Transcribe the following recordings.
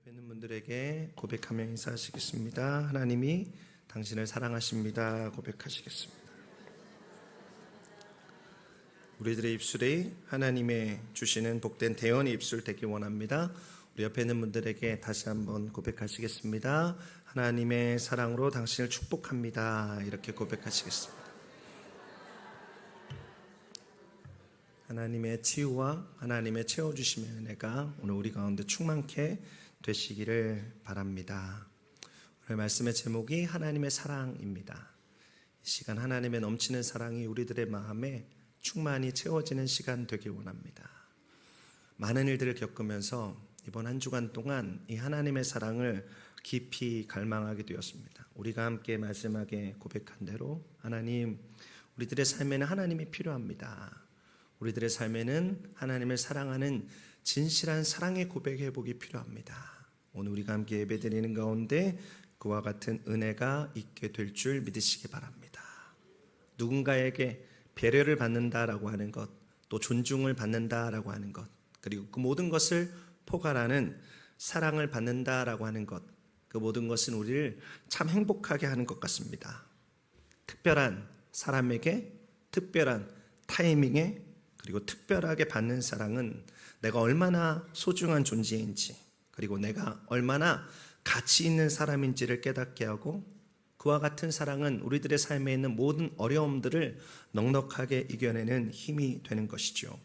옆에 있는 분들에게 고백하며 인사하시겠습니다. 하나님이 당신을 사랑하십니다. 고백하시겠습니다. 우리들의 입술이 하나님의 주시는 복된 대언의 입술 되기 원합니다. 우리 옆에 있는 분들에게 다시 한번 고백하시겠습니다. 하나님의 사랑으로 당신을 축복합니다. 이렇게 고백하시겠습니다. 하나님의 치유와 하나님의 채워주심의 은혜가 오늘 우리 가운데 충만케 되시기를 바랍니다. 오늘 말씀의 제목이 하나님의 사랑입니다. 이 시간 하나님의 넘치는 사랑이 우리들의 마음에 충만히 채워지는 시간 되길 원합니다. 많은 일들을 겪으면서 이번 한 주간 동안 이 하나님의 사랑을 깊이 갈망하게 되었습니다. 우리가 함께 마지막에 고백한 대로 하나님, 우리들의 삶에는 하나님이 필요합니다. 우리들의 삶에는 하나님을 사랑하는 진실한 사랑의 고백해 보기 필요합니다. 오늘 우리가 함께 예배드리는 가운데 그와 같은 은혜가 있게 될 줄 믿으시기 바랍니다. 누군가에게 배려를 받는다라고 하는 것, 또 존중을 받는다라고 하는 것, 그리고 그 모든 것을 포괄하는 사랑을 받는다라고 하는 것, 그 모든 것은 우리를 참 행복하게 하는 것 같습니다. 특별한 사람에게 특별한 타이밍에 그리고 특별하게 받는 사랑은 내가 얼마나 소중한 존재인지, 그리고 내가 얼마나 가치 있는 사람인지를 깨닫게 하고, 그와 같은 사랑은 우리들의 삶에 있는 모든 어려움들을 넉넉하게 이겨내는 힘이 되는 것이죠.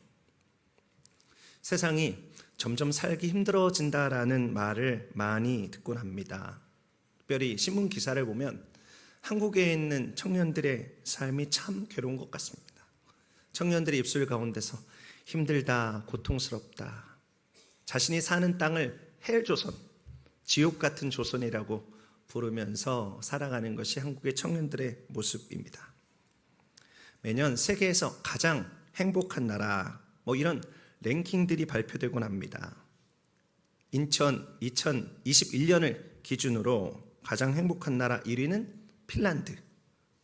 세상이 점점 살기 힘들어진다라는 말을 많이 듣곤 합니다. 특별히 신문 기사를 보면 한국에 있는 청년들의 삶이 참 괴로운 것 같습니다. 청년들의 입술 가운데서 힘들다, 고통스럽다, 자신이 사는 땅을 헬조선, 지옥 같은 조선이라고 부르면서 살아가는 것이 한국의 청년들의 모습입니다. 매년 세계에서 가장 행복한 나라, 이런 랭킹들이 발표되곤 합니다. 인천 2021년을 기준으로 가장 행복한 나라 1위는 핀란드,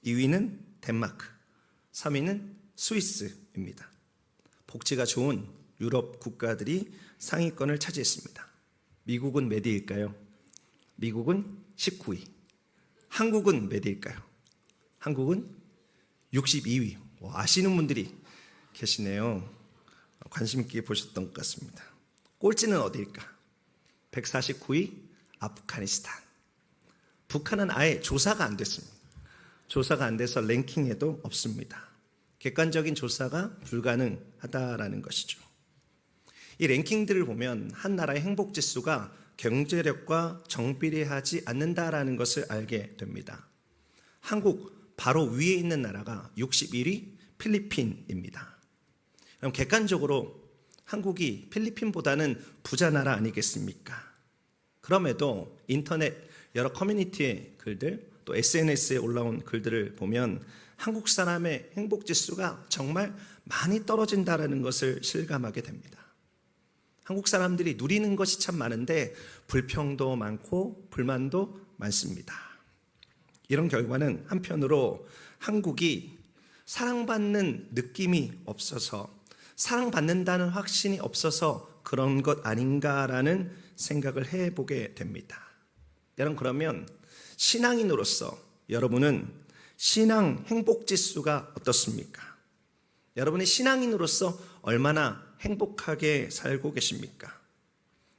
2위는 덴마크, 3위는 스위스입니다. 복지가 좋은 유럽 국가들이 상위권을 차지했습니다. 미국은 몇 위일까요? 미국은 19위. 한국은 몇 위일까요? 한국은 62위. 아시는 분들이 계시네요. 관심 있게 보셨던 것 같습니다. 꼴찌는 어디일까? 149위 아프가니스탄. 북한은 아예 조사가 안 됐습니다. 조사가 안 돼서 랭킹에도 없습니다. 객관적인 조사가 불가능하다라는 것이죠. 이 랭킹들을 보면 한 나라의 행복 지수가 경제력과 정비례하지 않는다라는 것을 알게 됩니다. 한국 바로 위에 있는 나라가 61위 필리핀입니다. 그럼 객관적으로 한국이 필리핀보다는 부자 나라 아니겠습니까? 그럼에도 인터넷 여러 커뮤니티의 글들, 또 SNS에 올라온 글들을 보면 한국 사람의 행복 지수가 정말 많이 떨어진다는 것을 실감하게 됩니다. 한국 사람들이 누리는 것이 참 많은데 불평도 많고 불만도 많습니다. 이런 결과는 한편으로 한국이 사랑받는 느낌이 없어서, 사랑받는다는 확신이 없어서 그런 것 아닌가라는 생각을 해보게 됩니다. 여러분, 그러면 신앙인으로서 여러분은 신앙 행복지수가 어떻습니까? 여러분이 신앙인으로서 얼마나 행복하게 살고 계십니까?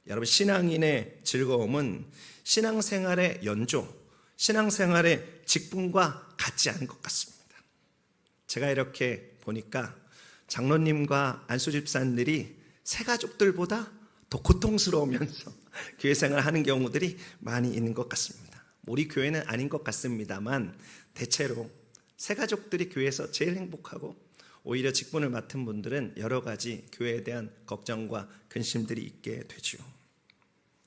여러분, 신앙인의 즐거움은 신앙생활의 연조, 신앙생활의 직분과 같지 않은 것 같습니다. 제가 이렇게 보니까 장로님과 안수 집사님들이 새 가족들보다 더 고통스러우면서 교회 생활을 하는 경우들이 많이 있는 것 같습니다. 우리 교회는 아닌 것 같습니다만 대체로 새 가족들이 교회에서 제일 행복하고, 오히려 직분을 맡은 분들은 여러 가지 교회에 대한 걱정과 근심들이 있게 되죠.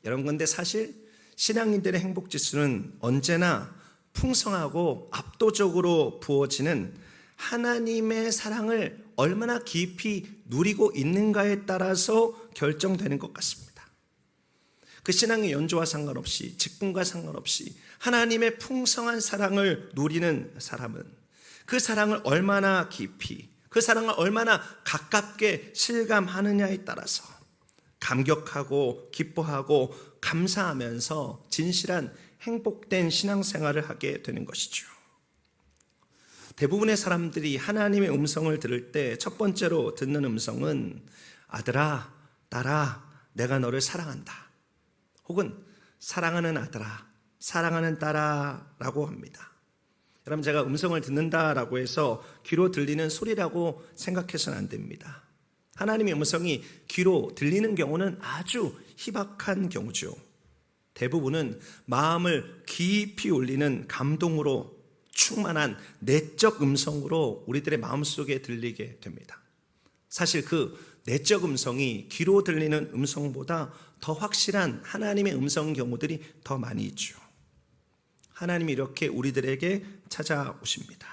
여러분, 근데 사실 신앙인들의 행복지수는 언제나 풍성하고 압도적으로 부어지는 하나님의 사랑을 얼마나 깊이 누리고 있는가에 따라서 결정되는 것 같습니다. 그 신앙의 연조와 상관없이, 직분과 상관없이 하나님의 풍성한 사랑을 누리는 사람은 그 사랑을 얼마나 깊이, 그 사랑을 얼마나 가깝게 실감하느냐에 따라서 감격하고 기뻐하고 감사하면서 진실한 행복된 신앙생활을 하게 되는 것이죠. 대부분의 사람들이 하나님의 음성을 들을 때 첫 번째로 듣는 음성은 아들아, 딸아, 내가 너를 사랑한다. 혹은 사랑하는 아들아, 사랑하는 딸아 라고 합니다. 여러분, 제가 음성을 듣는다라고 해서 귀로 들리는 소리라고 생각해서는 안 됩니다. 하나님의 음성이 귀로 들리는 경우는 아주 희박한 경우죠. 대부분은 마음을 깊이 울리는 감동으로 충만한 내적 음성으로 우리들의 마음속에 들리게 됩니다. 사실 그 내적 음성이 귀로 들리는 음성보다 더 확실한 하나님의 음성 경우들이 더 많이 있죠. 하나님이 이렇게 우리들에게 찾아오십니다.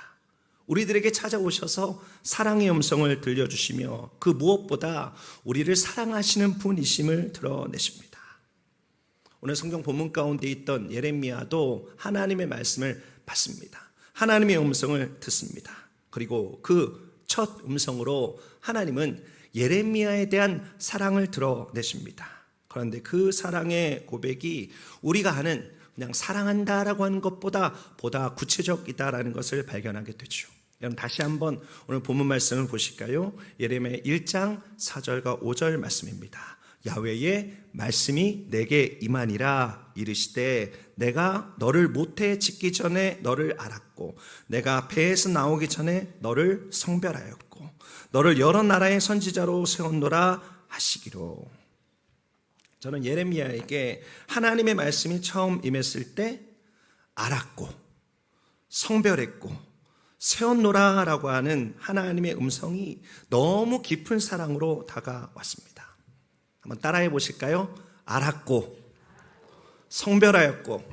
우리들에게 찾아오셔서 사랑의 음성을 들려주시며 그 무엇보다 우리를 사랑하시는 분이심을 드러내십니다. 오늘 성경 본문 가운데 있던 예레미야도 하나님의 말씀을 받습니다. 하나님의 음성을 듣습니다. 그리고 그 첫 음성으로 하나님은 예레미야에 대한 사랑을 드러내십니다. 그런데 그 사랑의 고백이 우리가 아는 그냥 사랑한다라고 하는 것보다 보다 구체적이다라는 것을 발견하게 되죠. 그럼 다시 한번 오늘 본문 말씀을 보실까요? 예레미야 1장 4절과 5절 말씀입니다. 야훼의 말씀이 내게 임하니라 이르시되 내가 너를 모태에 짓기 전에 너를 알았고 내가 배에서 나오기 전에 너를 성별하였고 너를 여러 나라의 선지자로 세웠노라 하시기로. 저는 예레미야에게 하나님의 말씀이 처음 임했을 때 알았고 성별했고 세웠노라라고 하는 하나님의 음성이 너무 깊은 사랑으로 다가왔습니다. 한번 따라해 보실까요? 알았고 성별하였고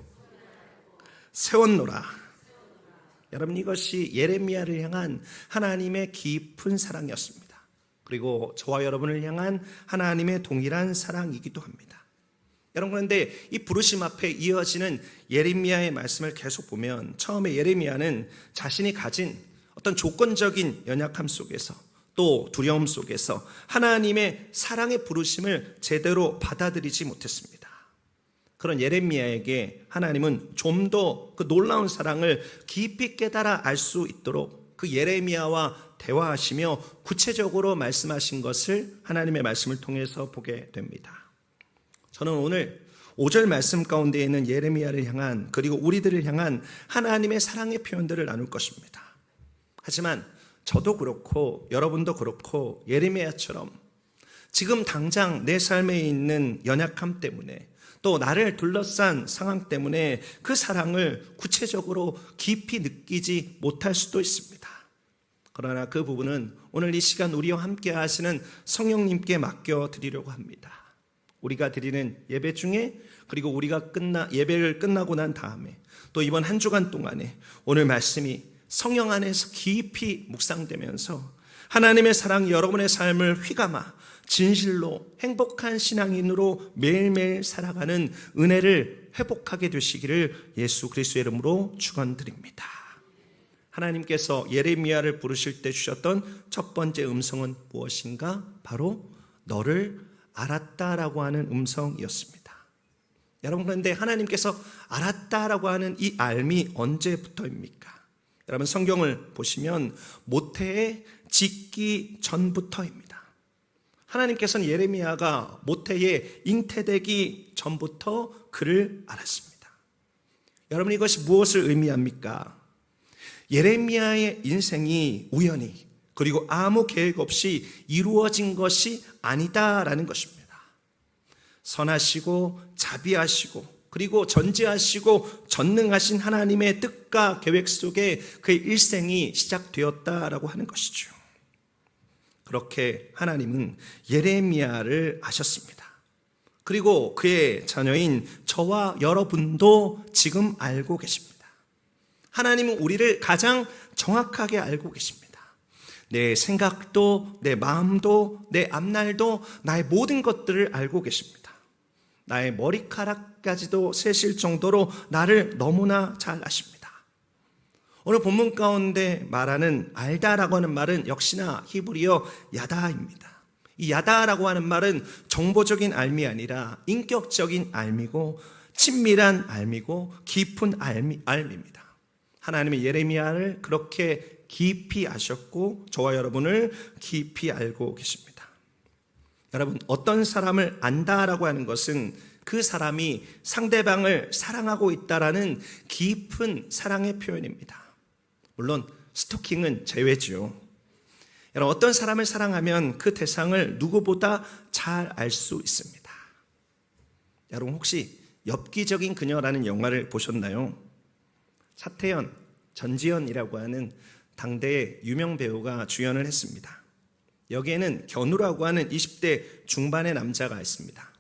세웠노라. 여러분, 이것이 예레미야를 향한 하나님의 깊은 사랑이었습니다. 그리고 저와 여러분을 향한 하나님의 동일한 사랑이기도 합니다. 여러분, 그런데 이 부르심 앞에 이어지는 예레미야의 말씀을 계속 보면 처음에 예레미야는 자신이 가진 어떤 조건적인 연약함 속에서 또 두려움 속에서 하나님의 사랑의 부르심을 제대로 받아들이지 못했습니다. 그런 예레미야에게 하나님은 좀 더 그 놀라운 사랑을 깊이 깨달아 알 수 있도록 그 예레미야와 대화하시며 구체적으로 말씀하신 것을 하나님의 말씀을 통해서 보게 됩니다. 저는 오늘 5절 말씀 가운데 있는 예레미야를 향한 그리고 우리들을 향한 하나님의 사랑의 표현들을 나눌 것입니다. 하지만 저도 그렇고 여러분도 그렇고 예레미야처럼 지금 당장 내 삶에 있는 연약함 때문에 또 나를 둘러싼 상황 때문에 그 사랑을 구체적으로 깊이 느끼지 못할 수도 있습니다. 그러나 그 부분은 오늘 이 시간 우리와 함께 하시는 성령님께 맡겨드리려고 합니다. 우리가 드리는 예배 중에 그리고 우리가 예배를 끝나고 난 다음에 또 이번 한 주간 동안에 오늘 말씀이 성령 안에서 깊이 묵상되면서 하나님의 사랑이 여러분의 삶을 휘감아 진실로 행복한 신앙인으로 매일매일 살아가는 은혜를 회복하게 되시기를 예수 그리스도의 이름으로 축원드립니다. 하나님께서 예레미야를 부르실 때 주셨던 첫 번째 음성은 무엇인가? 바로 너를 알았다라고 하는 음성이었습니다. 여러분, 그런데 하나님께서 알았다라고 하는 이 알미 언제부터입니까? 여러분, 성경을 보시면 모태에 짓기 전부터입니다. 하나님께서는 예레미야가 모태에 잉태되기 전부터 그를 알았습니다. 여러분, 이것이 무엇을 의미합니까? 예레미야의 인생이 우연히 그리고 아무 계획 없이 이루어진 것이 아니다라는 것입니다. 선하시고 자비하시고 그리고 전지하시고 전능하신 하나님의 뜻과 계획 속에 그의 일생이 시작되었다라고 하는 것이죠. 그렇게 하나님은 예레미야를 아셨습니다. 그리고 그의 자녀인 저와 여러분도 지금 알고 계십니다. 하나님은 우리를 가장 정확하게 알고 계십니다. 내 생각도 내 마음도 내 앞날도 나의 모든 것들을 알고 계십니다. 나의 머리카락까지도 세실 정도로 나를 너무나 잘 아십니다. 오늘 본문 가운데 말하는 알다라고 하는 말은 역시나 히브리어 야다입니다. 이 야다라고 하는 말은 정보적인 알미 아니라 인격적인 알미고 친밀한 알미고 깊은 알미입니다. 하나님의 예레미야를 그렇게 깊이 아셨고 저와 여러분을 깊이 알고 계십니다. 여러분, 어떤 사람을 안다라고 하는 것은 그 사람이 상대방을 사랑하고 있다라는 깊은 사랑의 표현입니다. 물론 스토킹은 제외죠. 여러분, 어떤 사람을 사랑하면 그 대상을 누구보다 잘 알 수 있습니다. 여러분, 혹시 엽기적인 그녀라는 영화를 보셨나요? 차태현, 전지현이라고 하는 당대의 유명 배우가 주연을 했습니다. 여기에는 견우라고 하는 20대 중반의 남자가 있습니다.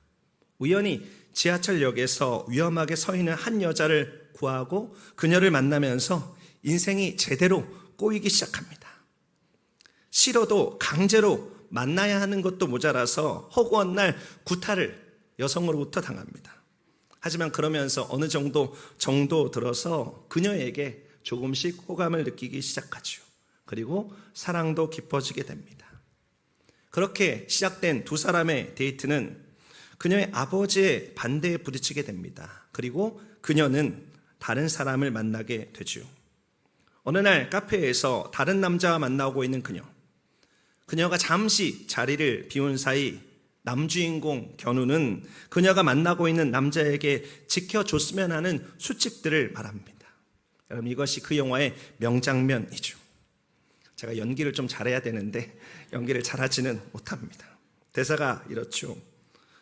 우연히 지하철역에서 위험하게 서 있는 한 여자를 구하고 그녀를 만나면서 인생이 제대로 꼬이기 시작합니다. 싫어도 강제로 만나야 하는 것도 모자라서 허구한 날 구타를 여성으로부터 당합니다. 하지만 그러면서 어느 정도 들어서 그녀에게 조금씩 호감을 느끼기 시작하죠. 그리고 사랑도 깊어지게 됩니다. 그렇게 시작된 두 사람의 데이트는 그녀의 아버지의 반대에 부딪히게 됩니다. 그리고 그녀는 다른 사람을 만나게 되죠. 어느 날 카페에서 다른 남자와 만나고 있는 그녀가 잠시 자리를 비운 사이 남주인공 견우는 그녀가 만나고 있는 남자에게 지켜줬으면 하는 수칙들을 말합니다. 여러분, 이것이 그 영화의 명장면이죠. 제가 연기를 좀 잘해야 되는데 연기를 잘하지는 못합니다. 대사가 이렇죠.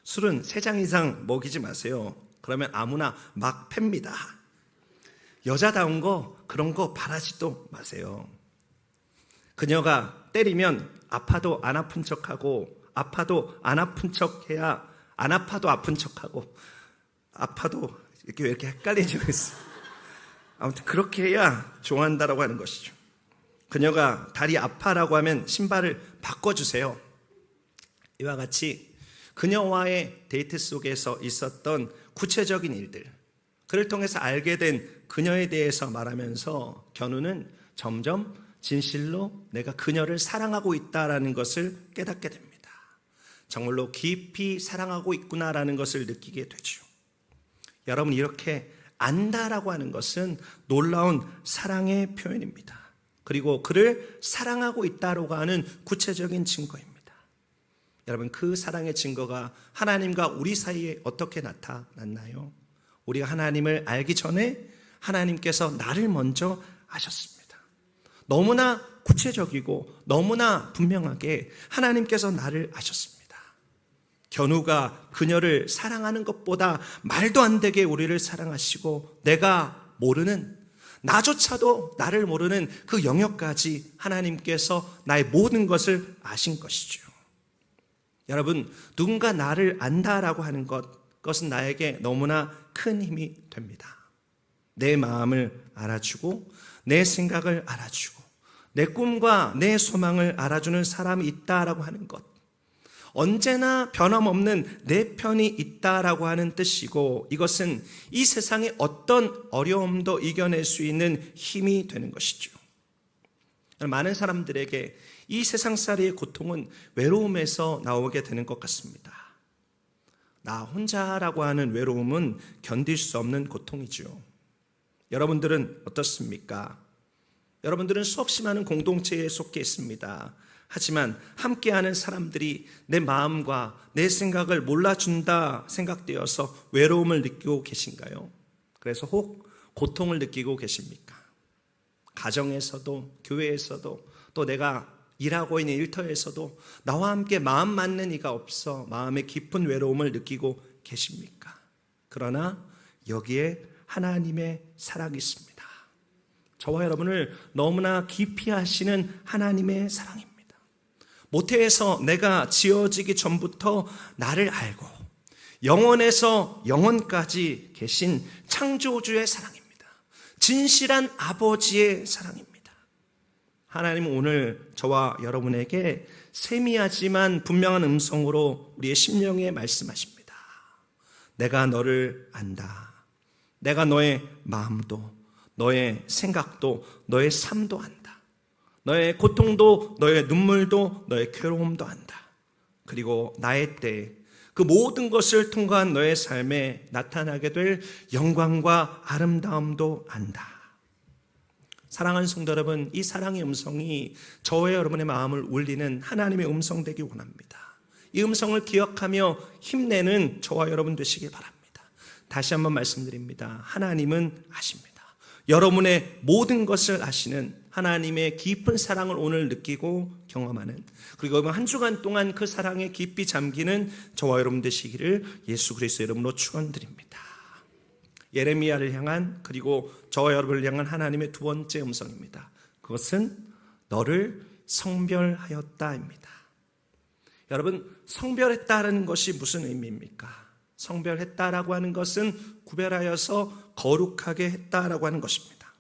술은 3잔 이상 먹이지 마세요. 그러면 아무나 막 팹니다. 여자다운 거 그런 거 바라지도 마세요. 그녀가 때리면 아파도 안 아픈 척하고 아파도 안 아픈 척해야 안 아파도 아픈 척하고 아파도 이렇게 왜 이렇게 헷갈리죠? 아무튼 그렇게 해야 좋아한다라고 하는 것이죠. 그녀가 다리 아파라고 하면 신발을 바꿔주세요. 이와 같이 그녀와의 데이트 속에서 있었던 구체적인 일들, 그를 통해서 알게 된 그녀에 대해서 말하면서 견우는 점점 진실로 내가 그녀를 사랑하고 있다라는 것을 깨닫게 됩니다. 정말로 깊이 사랑하고 있구나라는 것을 느끼게 되죠. 여러분, 이렇게 안다라고 하는 것은 놀라운 사랑의 표현입니다. 그리고 그를 사랑하고 있다라고 하는 구체적인 증거입니다. 여러분, 그 사랑의 증거가 하나님과 우리 사이에 어떻게 나타났나요? 우리가 하나님을 알기 전에 하나님께서 나를 먼저 아셨습니다. 너무나 구체적이고 너무나 분명하게 하나님께서 나를 아셨습니다. 견우가 그녀를 사랑하는 것보다 말도 안 되게 우리를 사랑하시고 내가 모르는, 나조차도 나를 모르는 그 영역까지 하나님께서 나의 모든 것을 아신 것이죠. 여러분, 누군가 나를 안다라고 하는 그것은 나에게 너무나 큰 힘이 됩니다. 내 마음을 알아주고 내 생각을 알아주고 내 꿈과 내 소망을 알아주는 사람이 있다라고 하는 것, 언제나 변함없는 내 편이 있다라고 하는 뜻이고, 이것은 이 세상의 어떤 어려움도 이겨낼 수 있는 힘이 되는 것이죠. 많은 사람들에게 이 세상살이의 고통은 외로움에서 나오게 되는 것 같습니다. 나 혼자라고 하는 외로움은 견딜 수 없는 고통이죠. 여러분들은 어떻습니까? 여러분들은 수없이 많은 공동체에 속해 있습니다. 하지만 함께하는 사람들이 내 마음과 내 생각을 몰라준다 생각되어서 외로움을 느끼고 계신가요? 그래서 혹 고통을 느끼고 계십니까? 가정에서도, 교회에서도, 또 내가 일하고 있는 일터에서도 나와 함께 마음 맞는 이가 없어 마음의 깊은 외로움을 느끼고 계십니까? 그러나 여기에 하나님의 사랑이 있습니다. 저와 여러분을 너무나 깊이 하시는 하나님의 사랑입니다. 모태에서 내가 지어지기 전부터 나를 알고 영원에서 영원까지 계신 창조주의 사랑입니다. 진실한 아버지의 사랑입니다. 하나님은 오늘 저와 여러분에게 세미하지만 분명한 음성으로 우리의 심령에 말씀하십니다. 내가 너를 안다. 내가 너의 마음도, 너의 생각도, 너의 삶도 안다. 너의 고통도, 너의 눈물도, 너의 괴로움도 안다. 그리고 나의 때에 그 모든 것을 통과한 너의 삶에 나타나게 될 영광과 아름다움도 안다. 사랑하는 성도 여러분, 이 사랑의 음성이 저와 여러분의 마음을 울리는 하나님의 음성 되기 원합니다. 이 음성을 기억하며 힘내는 저와 여러분 되시길 바랍니다. 다시 한번 말씀드립니다. 하나님은 아십니다. 여러분의 모든 것을 아시는 하나님의 깊은 사랑을 오늘 느끼고 경험하는, 그리고 한 주간 동안 그 사랑에 깊이 잠기는 저와 여러분 되시기를 예수 그리스도 이름으로 축원드립니다. 예레미야를 향한, 그리고 저와 여러분을 향한 하나님의 두 번째 음성입니다. 그것은 너를 성별하였다입니다. 여러분, 성별했다라는 것이 무슨 의미입니까? 성별했다라고 하는 것은 구별하여서 거룩하게 했다라고 하는 것입니다.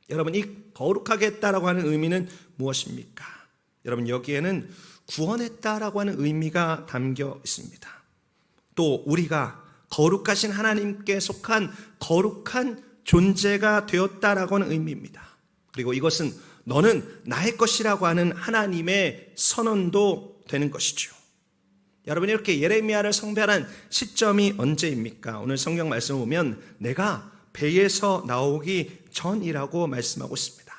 여러분, 이 거룩하게 했다라고 하는 의미는 무엇입니까? 여러분, 여기에는 구원했다라고 하는 의미가 담겨 있습니다. 또 우리가 거룩하신 하나님께 속한 거룩한 존재가 되었다라고 하는 의미입니다. 그리고 이것은 너는 나의 것이라고 하는 하나님의 선언도 되는 것이죠. 여러분, 이렇게 예레미야를 성별한 시점이 언제입니까? 오늘 성경 말씀을 보면 내가 배에서 나오기 전이라고 말씀하고 있습니다.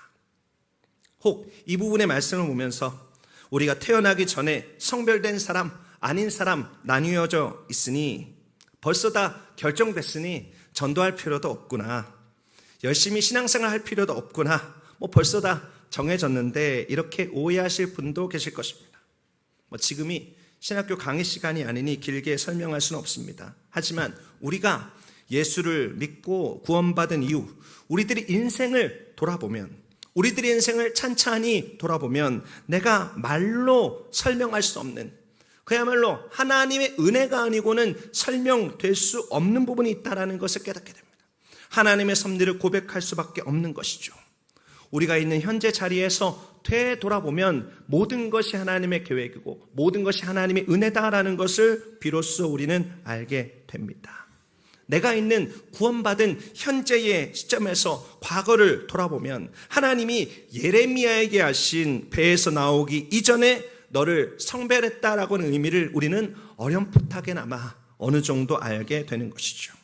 혹 이 부분의 말씀을 보면서 우리가 태어나기 전에 성별된 사람, 아닌 사람 나뉘어져 있으니 벌써 다 결정됐으니 전도할 필요도 없구나, 열심히 신앙생활 할 필요도 없구나, 벌써 다 정해졌는데, 이렇게 오해하실 분도 계실 것입니다. 지금이 신학교 강의 시간이 아니니 길게 설명할 수는 없습니다. 하지만 우리가 예수를 믿고 구원받은 이후 우리들이 인생을 돌아보면, 우리들의 인생을 찬찬히 돌아보면 내가 말로 설명할 수 없는, 그야말로 하나님의 은혜가 아니고는 설명될 수 없는 부분이 있다는 것을 깨닫게 됩니다. 하나님의 섭리를 고백할 수밖에 없는 것이죠. 우리가 있는 현재 자리에서 되돌아보면 모든 것이 하나님의 계획이고 모든 것이 하나님의 은혜다라는 것을 비로소 우리는 알게 됩니다. 내가 있는 구원받은 현재의 시점에서 과거를 돌아보면 하나님이 예레미야에게 하신 배에서 나오기 이전에 너를 성별했다라고 하는 의미를 우리는 어렴풋하게나마 어느 정도 알게 되는 것이죠.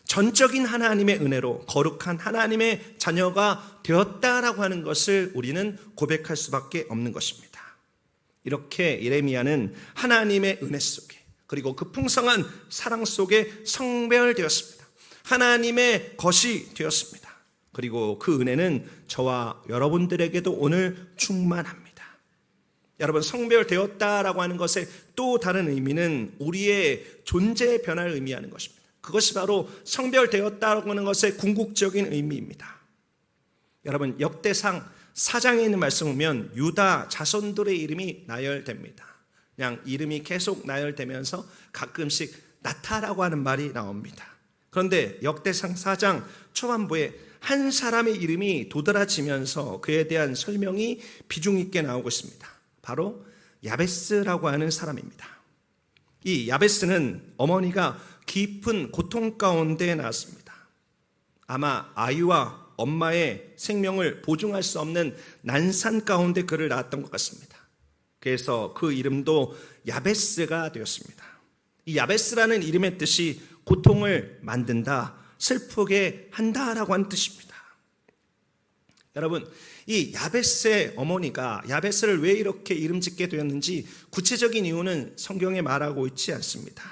전적인 하나님의 은혜로 거룩한 하나님의 자녀가 되었다라고 하는 것을 우리는 고백할 수밖에 없는 것입니다. 이렇게 예레미야는 하나님의 은혜 속에, 그리고 그 풍성한 사랑 속에 성별되었습니다. 하나님의 것이 되었습니다. 그리고 그 은혜는 저와 여러분들에게도 오늘 충만합니다. 여러분, 성별되었다라고 하는 것의 또 다른 의미는 우리의 존재의 변화를 의미하는 것입니다. 그것이 바로 성별되었다라고 하는 것의 궁극적인 의미입니다. 여러분, 역대상 4장에 있는 말씀을 보면 유다 자손들의 이름이 나열됩니다. 그냥 이름이 계속 나열되면서 가끔씩 나타라고 하는 말이 나옵니다. 그런데 역대상 4장 초반부에 한 사람의 이름이 도드라지면서 그에 대한 설명이 비중 있게 나오고 있습니다. 바로 야베스라고 하는 사람입니다. 이 야베스는 어머니가 깊은 고통 가운데 낳았습니다. 아마 아이와 엄마의 생명을 보증할 수 없는 난산 가운데 그를 낳았던 것 같습니다. 그래서 그 이름도 야베스가 되었습니다. 이 야베스라는 이름의 뜻이 고통을 만든다, 슬프게 한다라고 하는 뜻입니다. 여러분, 이 야베스의 어머니가 야베스를 왜 이렇게 이름 짓게 되었는지 구체적인 이유는 성경에 말하고 있지 않습니다.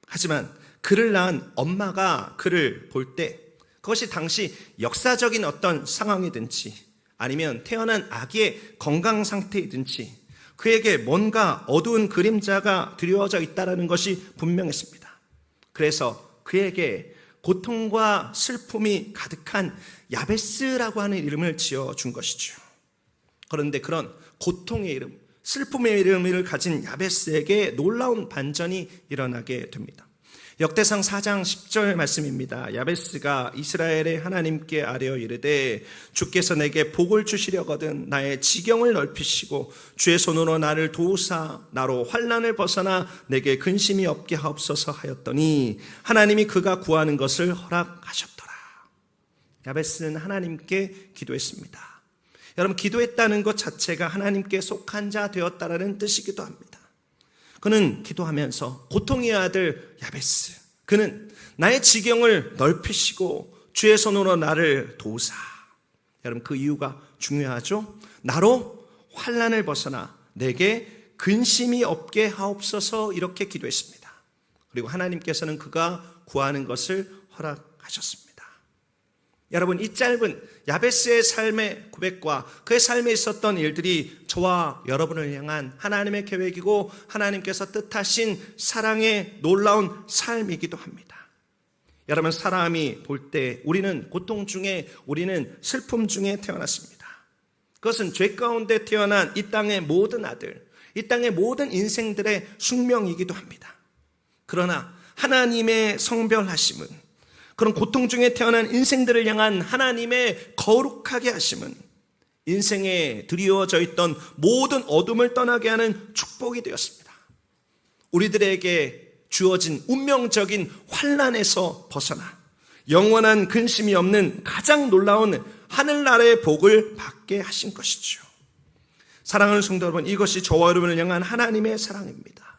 하지만 그를 낳은 엄마가 그를 볼 때 그것이 당시 역사적인 어떤 상황이든지 아니면 태어난 아기의 건강 상태이든지 그에게 뭔가 어두운 그림자가 드리워져 있다는 것이 분명했습니다. 그래서 그에게 고통과 슬픔이 가득한 야베스라고 하는 이름을 지어준 것이죠. 그런데 그런 고통의 이름, 슬픔의 이름을 가진 야베스에게 놀라운 반전이 일어나게 됩니다. 역대상 4장 10절 말씀입니다. 야베스가 이스라엘의 하나님께 아뢰어 이르되 주께서 내게 복을 주시려거든 나의 지경을 넓히시고 주의 손으로 나를 도우사 나로 환난을 벗어나 내게 근심이 없게 하옵소서 하였더니 하나님이 그가 구하는 것을 허락하셨더라. 야베스는 하나님께 기도했습니다. 여러분, 기도했다는 것 자체가 하나님께 속한 자 되었다라는 뜻이기도 합니다. 그는 기도하면서 고통의 아들 야베스, 그는 나의 지경을 넓히시고 주의 손으로 나를 도우사. 여러분, 그 이유가 중요하죠. 나로 환난을 벗어나 내게 근심이 없게 하옵소서, 이렇게 기도했습니다. 그리고 하나님께서는 그가 구하는 것을 허락하셨습니다. 여러분, 이 짧은 야베스의 삶의 고백과 그의 삶에 있었던 일들이 저와 여러분을 향한 하나님의 계획이고 하나님께서 뜻하신 사랑의 놀라운 삶이기도 합니다. 여러분, 사람이 볼 때 우리는 고통 중에, 우리는 슬픔 중에 태어났습니다. 그것은 죄 가운데 태어난 이 땅의 모든 아들, 이 땅의 모든 인생들의 숙명이기도 합니다. 그러나 하나님의 성별하심은, 그런 고통 중에 태어난 인생들을 향한 하나님의 거룩하게 하심은 인생에 드리워져 있던 모든 어둠을 떠나게 하는 축복이 되었습니다. 우리들에게 주어진 운명적인 환난에서 벗어나 영원한 근심이 없는 가장 놀라운 하늘나라의 복을 받게 하신 것이죠. 사랑하는 성도 여러분, 이것이 저와 여러분을 향한 하나님의 사랑입니다.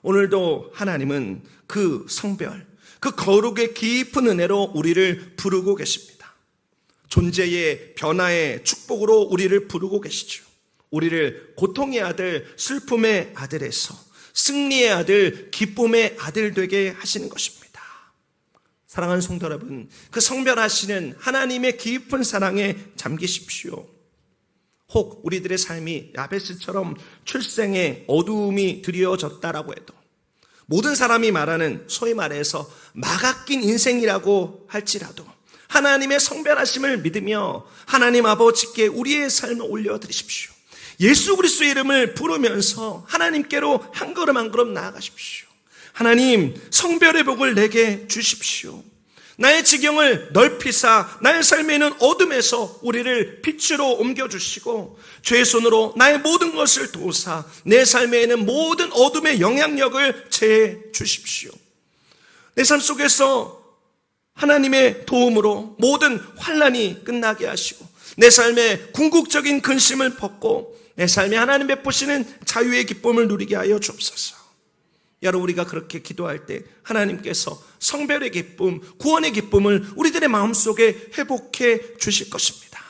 오늘도 하나님은 그 성별, 그 거룩의 깊은 은혜로 우리를 부르고 계십니다. 존재의 변화의 축복으로 우리를 부르고 계시죠. 우리를 고통의 아들, 슬픔의 아들에서 승리의 아들, 기쁨의 아들 되게 하시는 것입니다. 사랑하는 성도 여러분, 그 성별하시는 하나님의 깊은 사랑에 잠기십시오. 혹 우리들의 삶이 야베스처럼 출생에 어두움이 드리워졌다라고 해도, 모든 사람이 말하는 소위 말해서 막아낀 인생이라고 할지라도 하나님의 성별하심을 믿으며 하나님 아버지께 우리의 삶을 올려드리십시오. 예수 그리스도의 이름을 부르면서 하나님께로 한 걸음 한 걸음 나아가십시오. 하나님, 성별의 복을 내게 주십시오. 나의 지경을 넓히사 나의 삶에 있는 어둠에서 우리를 빛으로 옮겨주시고 죄의 손으로 나의 모든 것을 도우사 내 삶에 있는 모든 어둠의 영향력을 제해 주십시오. 내 삶 속에서 하나님의 도움으로 모든 환난이 끝나게 하시고 내 삶의 궁극적인 근심을 벗고 내 삶에 하나님 베푸시는 자유의 기쁨을 누리게 하여 주옵소서. 여러분, 우리가 그렇게 기도할 때 하나님께서 성별의 기쁨, 구원의 기쁨을 우리들의 마음속에 회복해 주실 것입니다.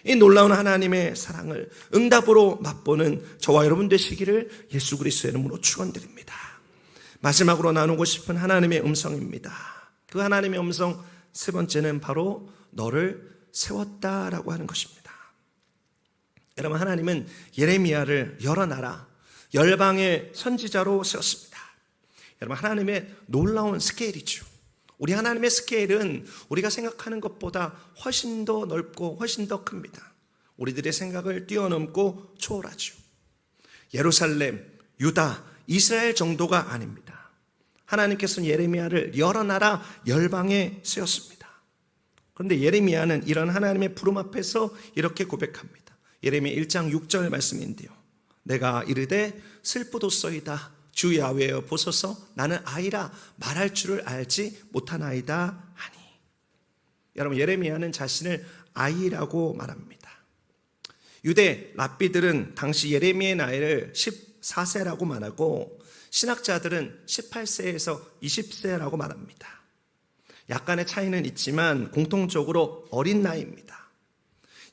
이 놀라운 하나님의 사랑을 응답으로 맛보는 저와 여러분 되시기를 예수 그리스도의 이름으로 축원드립니다. 마지막으로 나누고 싶은 하나님의 음성입니다. 그 하나님의 음성 세 번째는 바로 너를 세웠다라고 하는 것입니다. 여러분, 하나님은 예레미야를 여러 나라, 열방의 선지자로 세웠습니다. 여러분, 하나님의 놀라운 스케일이죠. 우리 하나님의 스케일은 우리가 생각하는 것보다 훨씬 더 넓고 훨씬 더 큽니다. 우리들의 생각을 뛰어넘고 초월하죠. 예루살렘, 유다, 이스라엘 정도가 아닙니다. 하나님께서는 예레미야를 여러 나라 열방에 세웠습니다. 그런데 예레미야는 이런 하나님의 부름 앞에서 이렇게 고백합니다. 예레미야 1장 6절 말씀인데요. 내가 이르되 슬프도소이다 주 야훼여 보소서 나는 아이라 말할 줄을 알지 못하나이다 하니. 여러분, 예레미야는 자신을 아이라고 말합니다. 유대 랍비들은 당시 예레미야의 나이를 14세라고 말하고 신학자들은 18세에서 20세라고 말합니다. 약간의 차이는 있지만 공통적으로 어린 나이입니다.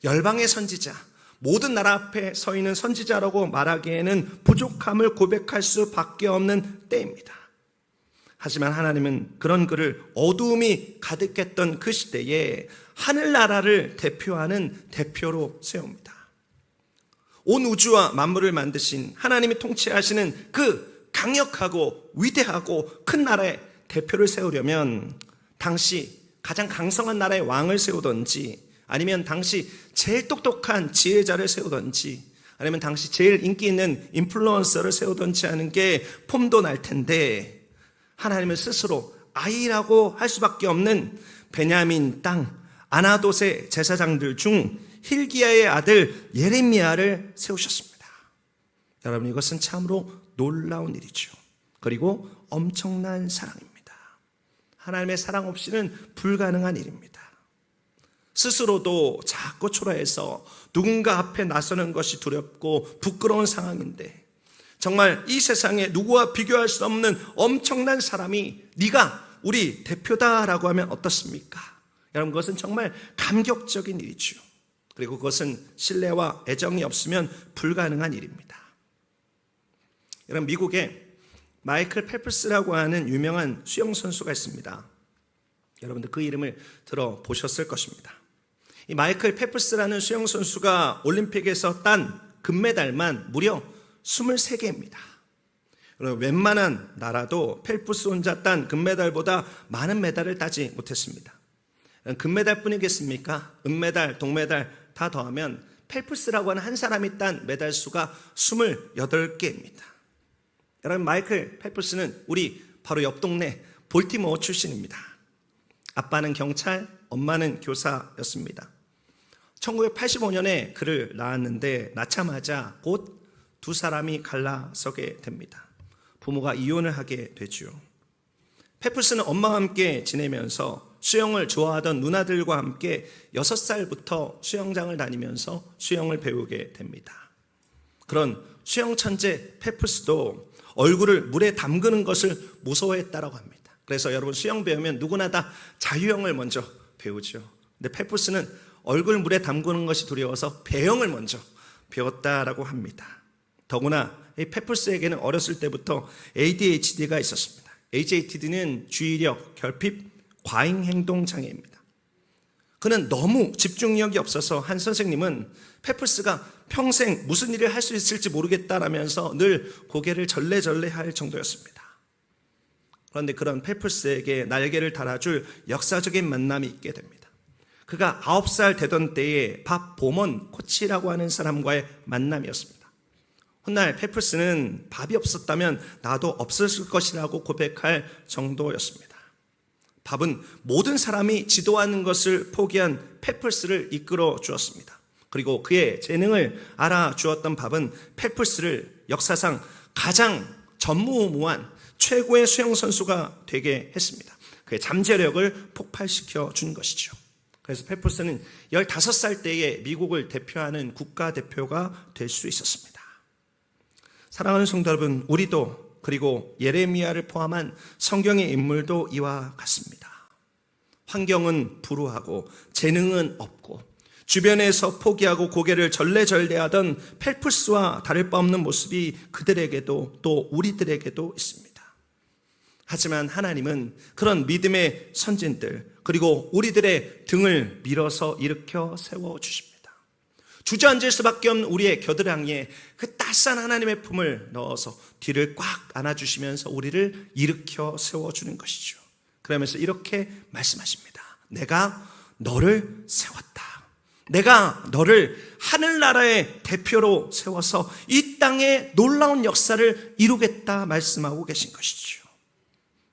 열방의 선지자, 모든 나라 앞에 서 있는 선지자라고 말하기에는 부족함을 고백할 수밖에 없는 때입니다. 하지만 하나님은 그런 그를 어두움이 가득했던 그 시대에 하늘나라를 대표하는 대표로 세웁니다. 온 우주와 만물을 만드신 하나님이 통치하시는 그 강력하고 위대하고 큰 나라의 대표를 세우려면 당시 가장 강성한 나라의 왕을 세우든지, 아니면 당시 제일 똑똑한 지혜자를 세우든지, 아니면 당시 제일 인기 있는 인플루언서를 세우든지 하는 게 폼도 날 텐데, 하나님은 스스로 아이라고 할 수밖에 없는 베냐민 땅 아나돗의 제사장들 중 힐기야의 아들 예레미야를 세우셨습니다. 여러분, 이것은 참으로 놀라운 일이죠. 그리고 엄청난 사랑입니다. 하나님의 사랑 없이는 불가능한 일입니다. 스스로도 작고 초라해서 누군가 앞에 나서는 것이 두렵고 부끄러운 상황인데 정말 이 세상에 누구와 비교할 수 없는 엄청난 사람이 네가 우리 대표다라고 하면 어떻습니까? 여러분, 그것은 정말 감격적인 일이죠. 그리고 그것은 신뢰와 애정이 없으면 불가능한 일입니다. 여러분, 미국에 마이클 펠프스라고 하는 유명한 수영선수가 있습니다. 여러분들 그 이름을 들어보셨을 것입니다. 이 마이클 펠프스라는 수영선수가 올림픽에서 딴 금메달만 무려 23개입니다. 웬만한 나라도 펠프스 혼자 딴 금메달보다 많은 메달을 따지 못했습니다. 금메달뿐이겠습니까? 은메달, 동메달 다 더하면 펠프스라고 하는 한 사람이 딴 메달 수가 28개입니다. 여러분, 마이클 펠프스는 우리 바로 옆 동네 볼티모어 출신입니다. 아빠는 경찰, 엄마는 교사였습니다. 1985년에 그를 낳았는데 낳자마자 곧 두 사람이 갈라서게 됩니다. 부모가 이혼을 하게 되죠. 펠프스는 엄마와 함께 지내면서 수영을 좋아하던 누나들과 함께 6살부터 수영장을 다니면서 수영을 배우게 됩니다. 그런 수영 천재 펠프스도 얼굴을 물에 담그는 것을 무서워했다고 합니다. 그래서 여러분, 수영 배우면 누구나 다 자유형을 먼저 배우죠. 근데 펠프스는 얼굴 물에 담그는 것이 두려워서 배영을 먼저 배웠다라고 합니다. 더구나 이 펠프스에게는 어렸을 때부터 ADHD가 있었습니다. ADHD는 주의력, 결핍, 과잉 행동 장애입니다. 그는 너무 집중력이 없어서 한 선생님은 펠프스가 평생 무슨 일을 할 수 있을지 모르겠다라면서 늘 고개를 절레절레 할 정도였습니다. 그런데 그런 펠프스에게 날개를 달아줄 역사적인 만남이 있게 됩니다. 그가 9살 되던 때에 밥 보먼 코치라고 하는 사람과의 만남이었습니다. 훗날 펠프스는 밥이 없었다면 나도 없었을 것이라고 고백할 정도였습니다. 밥은 모든 사람이 지도하는 것을 포기한 펠프스를 이끌어 주었습니다. 그리고 그의 재능을 알아주었던 밥은 펠프스를 역사상 가장 전무후무한 최고의 수영선수가 되게 했습니다. 그의 잠재력을 폭발시켜 준 것이죠. 그래서 펠프스는 15살 때에 미국을 대표하는 국가대표가 될 수 있었습니다. 사랑하는 성도 여러분, 우리도 그리고 예레미야를 포함한 성경의 인물도 이와 같습니다. 환경은 불우하고 재능은 없고 주변에서 포기하고 고개를 절레절레하던 펠프스와 다를 바 없는 모습이 그들에게도 또 우리들에게도 있습니다. 하지만 하나님은 그런 믿음의 선진들 그리고 우리들의 등을 밀어서 일으켜 세워주십니다. 주저앉을 수밖에 없는 우리의 겨드랑이에 그 따스한 하나님의 품을 넣어서 뒤를 꽉 안아주시면서 우리를 일으켜 세워주는 것이죠. 그러면서 이렇게 말씀하십니다. 내가 너를 세웠다. 내가 너를 하늘나라의 대표로 세워서 이 땅에 놀라운 역사를 이루겠다 말씀하고 계신 것이죠.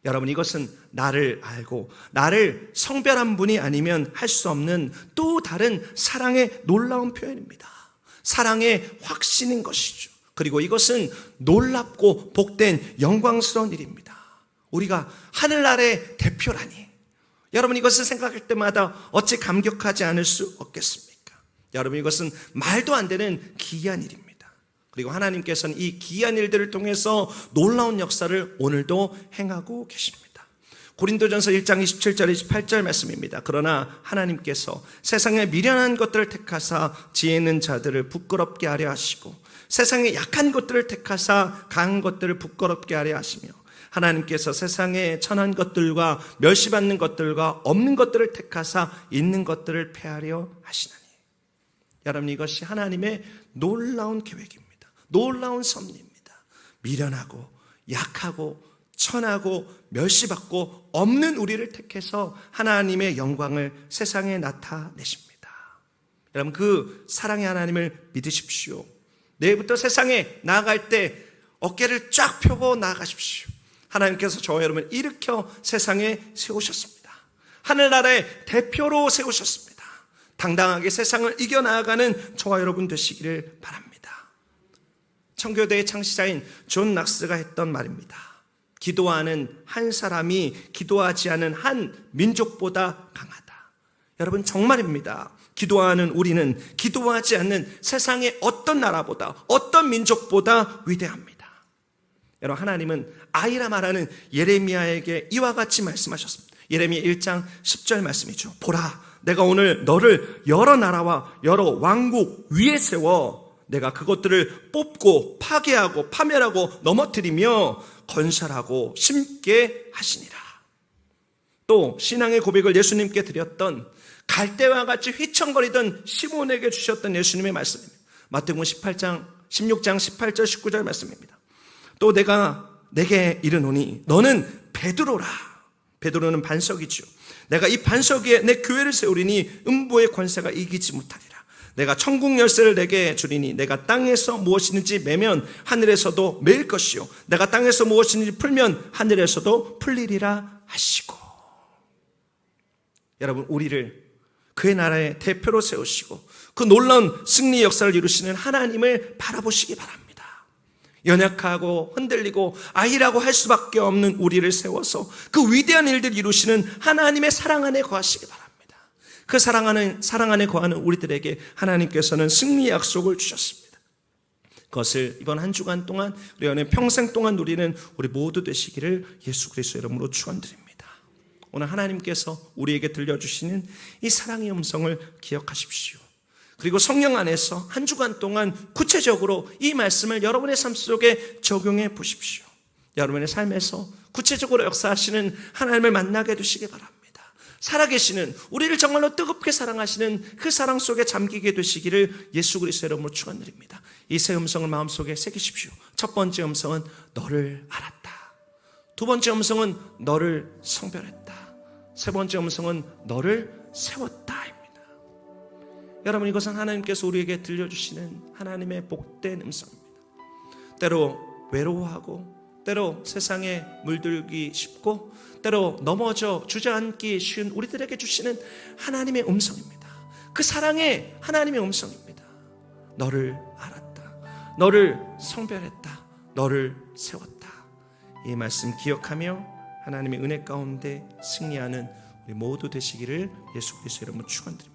여러분, 이것은 나를 알고 나를 성별한 분이 아니면 할 수 없는 또 다른 사랑의 놀라운 표현입니다. 사랑의 확신인 것이죠. 그리고 이것은 놀랍고 복된 영광스러운 일입니다. 우리가 하늘나라의 대표라니. 여러분, 이것을 생각할 때마다 어찌 감격하지 않을 수 없겠습니까? 여러분, 이것은 말도 안 되는 기이한 일입니다. 그리고 하나님께서는 이 기이한 일들을 통해서 놀라운 역사를 오늘도 행하고 계십니다. 고린도전서 1장 27절 28절 말씀입니다. 그러나 하나님께서 세상의 미련한 것들을 택하사 지혜 있는 자들을 부끄럽게 하려 하시고 세상의 약한 것들을 택하사 강한 것들을 부끄럽게 하려 하시며 하나님께서 세상의 천한 것들과 멸시받는 것들과 없는 것들을 택하사 있는 것들을 폐하려 하시나니. 여러분, 이것이 하나님의 놀라운 계획입니다. 놀라운 섭리입니다. 미련하고 약하고 천하고 멸시받고 없는 우리를 택해서 하나님의 영광을 세상에 나타내십니다. 여러분, 그 사랑의 하나님을 믿으십시오. 내일부터 세상에 나아갈 때 어깨를 쫙 펴고 나아가십시오. 하나님께서 저와 여러분을 일으켜 세상에 세우셨습니다. 하늘나라의 대표로 세우셨습니다. 당당하게 세상을 이겨나가는 저와 여러분 되시기를 바랍니다. 청교도의 창시자인 존 낙스가 했던 말입니다. 기도하는 한 사람이 기도하지 않은 한 민족보다 강하다. 여러분, 정말입니다. 기도하는 우리는 기도하지 않는 세상의 어떤 나라보다 어떤 민족보다 위대합니다. 여러분, 하나님은 아이라 말하는 예레미야에게 이와 같이 말씀하셨습니다. 예레미야 1장 10절 말씀이죠. 보라, 내가 오늘 너를 여러 나라와 여러 왕국 위에 세워 내가 그것들을 뽑고 파괴하고 파멸하고 넘어뜨리며 건설하고 심게 하시니라. 또 신앙의 고백을 예수님께 드렸던 갈대와 같이 휘청거리던 시몬에게 주셨던 예수님의 말씀입니다. 마태복음 16장 18절 19절 말씀입니다. 또 내가 내게 이르노니 너는 베드로라. 베드로는 반석이죠. 내가 이 반석 위에 내 교회를 세우리니 음부의 권세가 이기지 못하리라. 내가 천국 열쇠를 내게 주리니 내가 땅에서 무엇이든지 매면 하늘에서도 매일 것이요 내가 땅에서 무엇이든지 풀면 하늘에서도 풀리리라 하시고. 여러분, 우리를 그의 나라의 대표로 세우시고 그 놀라운 승리 역사를 이루시는 하나님을 바라보시기 바랍니다. 연약하고 흔들리고 아이라고 할 수밖에 없는 우리를 세워서 그 위대한 일들을 이루시는 하나님의 사랑 안에 거하시기 바랍니다. 그 사랑 안에 거하는 우리들에게 하나님께서는 승리의 약속을 주셨습니다. 그것을 이번 한 주간 동안 우리 안에 평생 동안 누리는 우리 모두 되시기를 예수 그리스도의 이름으로 축원드립니다. 오늘 하나님께서 우리에게 들려주시는 이 사랑의 음성을 기억하십시오. 그리고 성령 안에서 한 주간 동안 구체적으로 이 말씀을 여러분의 삶 속에 적용해 보십시오. 여러분의 삶에서 구체적으로 역사하시는 하나님을 만나게 되시기 바랍니다. 살아계시는, 우리를 정말로 뜨겁게 사랑하시는 그 사랑 속에 잠기게 되시기를 예수 그리스도의 이름으로 축원드립니다. 이 세 음성을 마음속에 새기십시오. 첫 번째 음성은 너를 알았다. 두 번째 음성은 너를 성별했다. 세 번째 음성은 너를 세웠다입니다. 여러분, 이것은 하나님께서 우리에게 들려주시는 하나님의 복된 음성입니다. 때로 외로워하고 때로 세상에 물들기 쉽고 때로 넘어져 주저앉기 쉬운 우리들에게 주시는 하나님의 음성입니다. 그 사랑의 하나님의 음성입니다. 너를 알았다. 너를 성별했다. 너를 세웠다. 이 말씀 기억하며 하나님의 은혜 가운데 승리하는 우리 모두 되시기를 예수 그리스도의 이름으로 축원드립니다.